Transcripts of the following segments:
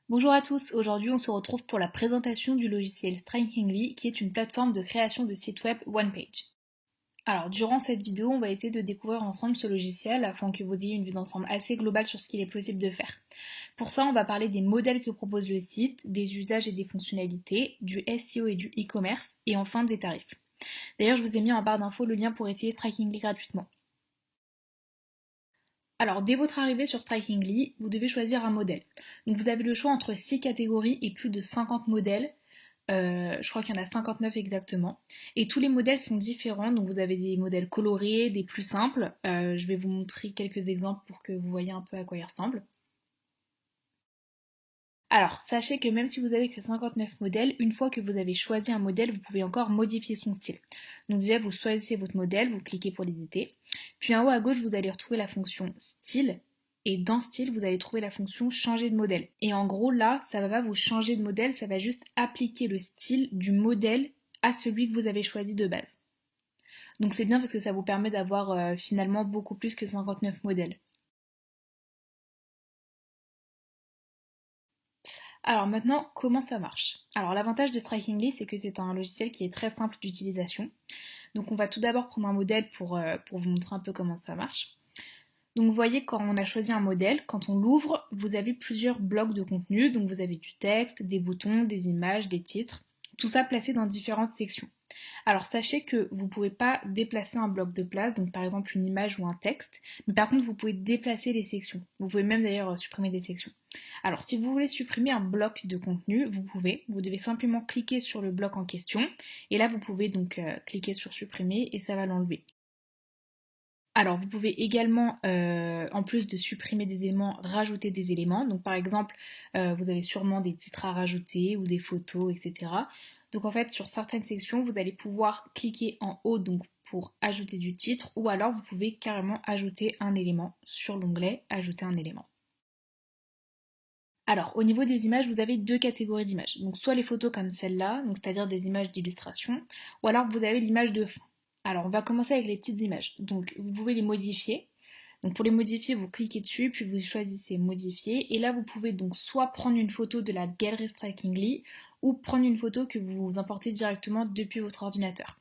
Bonjour à tous, aujourd'hui on se retrouve pour la présentation du logiciel Strikingly qui est une plateforme de création de sites web one-page. Alors durant cette vidéo on va essayer de découvrir ensemble ce logiciel afin que vous ayez une vue d'ensemble assez globale sur ce qu'il est possible de faire. Pour ça on va parler des modèles que propose le site, des usages et des fonctionnalités, du SEO et du e-commerce et enfin des tarifs. D'ailleurs je vous ai mis en barre d'infos le lien pour essayer Strikingly gratuitement. Alors, dès votre arrivée sur Strikingly, vous devez choisir un modèle. Donc, vous avez le choix entre 6 catégories et plus de 50 modèles. Je crois qu'il y en a 59 exactement. Et tous les modèles sont différents. Donc, vous avez des modèles colorés, des plus simples. Je vais vous montrer quelques exemples pour que vous voyez un peu à quoi ils ressemblent. Alors, sachez que même si vous avez que 59 modèles, une fois que vous avez choisi un modèle, vous pouvez encore modifier son style. Donc déjà, vous choisissez votre modèle, vous cliquez pour l'éditer. Puis en haut à gauche, vous allez retrouver la fonction style. Et dans style, vous allez trouver la fonction changer de modèle. Et en gros, là, ça va pas vous changer de modèle, ça va juste appliquer le style du modèle à celui que vous avez choisi de base. Donc c'est bien parce que ça vous permet d'avoir finalement beaucoup plus que 59 modèles. Alors maintenant, comment ça marche? Alors l'avantage de Strikingly, c'est que c'est un logiciel qui est très simple d'utilisation. Donc on va tout d'abord prendre un modèle pour vous montrer un peu comment ça marche. Donc vous voyez, quand on a choisi un modèle, quand on l'ouvre, vous avez plusieurs blocs de contenu. Donc vous avez du texte, des boutons, des images, des titres, tout ça placé dans différentes sections. Alors sachez que vous ne pouvez pas déplacer un bloc de place, donc par exemple une image ou un texte, mais par contre vous pouvez déplacer les sections. Vous pouvez même d'ailleurs supprimer des sections. Alors si vous voulez supprimer un bloc de contenu, vous pouvez, vous devez simplement cliquer sur le bloc en question, et là vous pouvez donc cliquer sur supprimer et ça va l'enlever. Alors, vous pouvez également, en plus de supprimer des éléments, rajouter des éléments. Donc, par exemple, vous avez sûrement des titres à rajouter ou des photos, etc. Donc, en fait, sur certaines sections, vous allez pouvoir cliquer en haut donc, pour ajouter du titre ou alors vous pouvez carrément ajouter un élément sur l'onglet Ajouter un élément. Alors, au niveau des images, vous avez deux catégories d'images. Donc, soit les photos comme celle-là, donc c'est-à-dire des images d'illustration, ou alors vous avez l'image de fond. Alors, on va commencer avec les petites images. Donc, vous pouvez les modifier. Donc, pour les modifier, vous cliquez dessus, puis vous choisissez modifier. Et là, vous pouvez donc soit prendre une photo de la galerie Strikingly, ou prendre une photo que vous importez directement depuis votre ordinateur.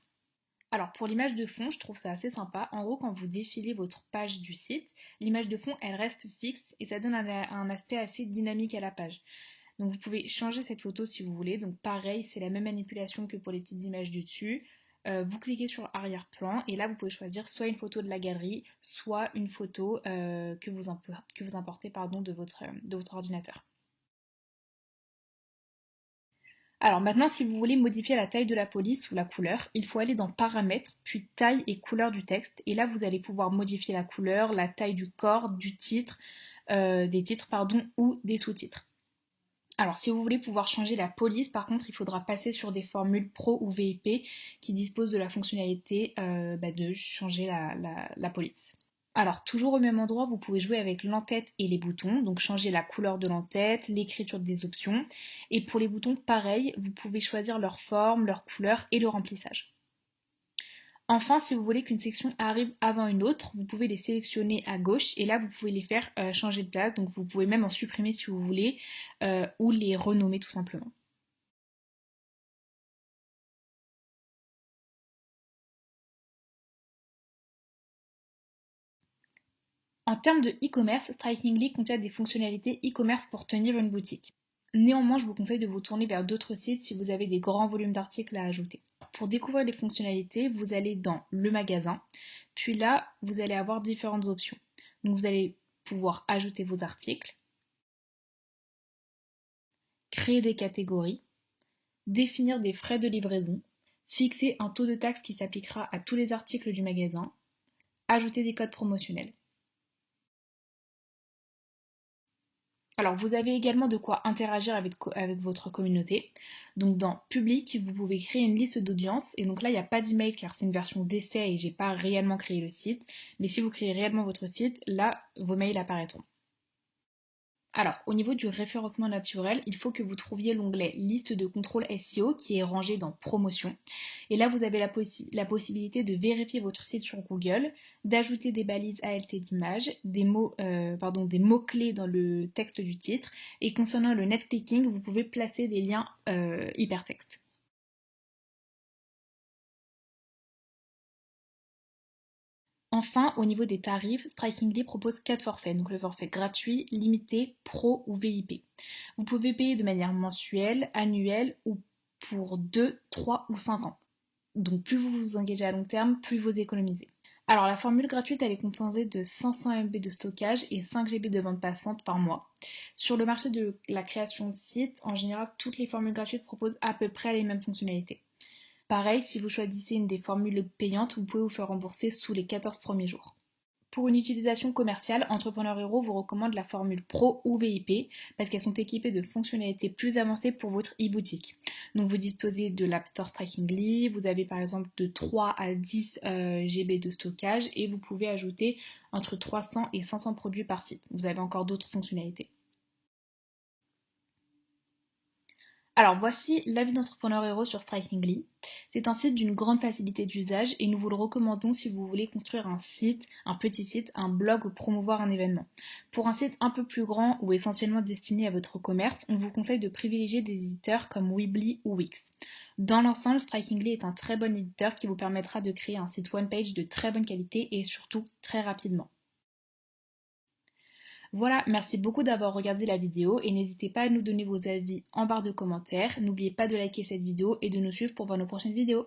Alors pour l'image de fond, je trouve ça assez sympa. En gros, quand vous défilez votre page du site, l'image de fond, elle reste fixe et ça donne un aspect assez dynamique à la page. Donc vous pouvez changer cette photo si vous voulez. Donc pareil, c'est la même manipulation que pour les petites images du dessus. Vous cliquez sur arrière-plan et là vous pouvez choisir soit une photo de la galerie, soit une photo que vous importez de votre ordinateur. Alors maintenant, si vous voulez modifier la taille de la police ou la couleur, il faut aller dans Paramètres, puis Taille et couleur du texte. Et là, vous allez pouvoir modifier la couleur, la taille du corps, du titre, des titres pardon, ou des sous-titres. Alors si vous voulez pouvoir changer la police, par contre, il faudra passer sur des formules Pro ou VIP qui disposent de la fonctionnalité de changer la police. Alors, toujours au même endroit, vous pouvez jouer avec l'entête et les boutons, donc changer la couleur de l'entête, l'écriture des options. Et pour les boutons, pareil, vous pouvez choisir leur forme, leur couleur et le remplissage. Enfin, si vous voulez qu'une section arrive avant une autre, vous pouvez les sélectionner à gauche et là, vous pouvez les faire changer de place. Donc, vous pouvez même en supprimer si vous voulez ou les renommer tout simplement. En termes de e-commerce, Strikingly contient des fonctionnalités e-commerce pour tenir une boutique. Néanmoins, je vous conseille de vous tourner vers d'autres sites si vous avez des grands volumes d'articles à ajouter. Pour découvrir les fonctionnalités, vous allez dans le magasin, puis là, vous allez avoir différentes options. Donc vous allez pouvoir ajouter vos articles, créer des catégories, définir des frais de livraison, fixer un taux de taxe qui s'appliquera à tous les articles du magasin, ajouter des codes promotionnels. Alors, vous avez également de quoi interagir avec votre communauté. Donc, dans Public, vous pouvez créer une liste d'audience. Et donc là, il n'y a pas d'email car c'est une version d'essai et j'ai pas réellement créé le site. Mais si vous créez réellement votre site, là, vos mails apparaîtront. Alors, au niveau du référencement naturel, il faut que vous trouviez l'onglet liste de contrôle SEO qui est rangé dans promotion. Et là, vous avez la possibilité de vérifier votre site sur Google, d'ajouter des balises ALT d'image, des mots-clés dans le texte du titre. Et concernant le netclicking, vous pouvez placer des liens hypertextes. Enfin, au niveau des tarifs, Strikingly propose 4 forfaits, donc le forfait gratuit, limité, pro ou VIP. Vous pouvez payer de manière mensuelle, annuelle ou pour 2, 3 ou 5 ans. Donc plus vous vous engagez à long terme, plus vous économisez. Alors la formule gratuite, elle est composée de 500 MB de stockage et 5 GB de bande passante par mois. Sur le marché de la création de sites, en général, toutes les formules gratuites proposent à peu près les mêmes fonctionnalités. Pareil, si vous choisissez une des formules payantes, vous pouvez vous faire rembourser sous les 14 premiers jours. Pour une utilisation commerciale, Entrepreneur Hero vous recommande la formule Pro ou VIP parce qu'elles sont équipées de fonctionnalités plus avancées pour votre e-boutique. Donc vous disposez de l'App Store Strikingly, vous avez par exemple de 3 à 10 GB de stockage et vous pouvez ajouter entre 300 et 500 produits par site. Vous avez encore d'autres fonctionnalités. Alors voici l'avis d'Entrepreneur Hero sur Strikingly. C'est un site d'une grande facilité d'usage et nous vous le recommandons si vous voulez construire un site, un petit site, un blog ou promouvoir un événement. Pour un site un peu plus grand ou essentiellement destiné à votre commerce, on vous conseille de privilégier des éditeurs comme Weebly ou Wix. Dans l'ensemble, Strikingly est un très bon éditeur qui vous permettra de créer un site one page de très bonne qualité et surtout très rapidement. Voilà, merci beaucoup d'avoir regardé la vidéo et n'hésitez pas à nous donner vos avis en barre de commentaires. N'oubliez pas de liker cette vidéo et de nous suivre pour voir nos prochaines vidéos.